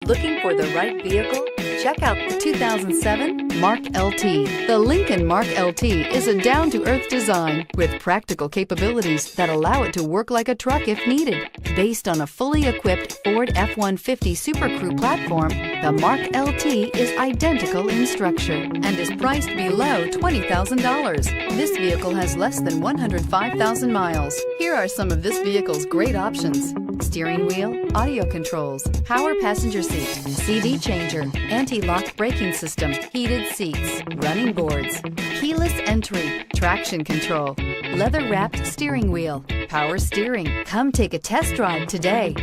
Looking for the right vehicle? Check out the 2007 Mark LT. The Lincoln Mark LT is a down-to-earth design with practical capabilities that allow it to work like a truck if needed. Based on a fully equipped Ford F-150 Super Crew platform, the Mark LT is identical in structure and is priced below $20,000. This vehicle has less than 105,000 miles. Here are some of this vehicle's great options: steering wheel audio controls, power passenger seat, CD changer, anti-lock braking system, heated seats, running boards, keyless entry, traction control, leather-wrapped steering wheel, power steering. Come take a test drive today.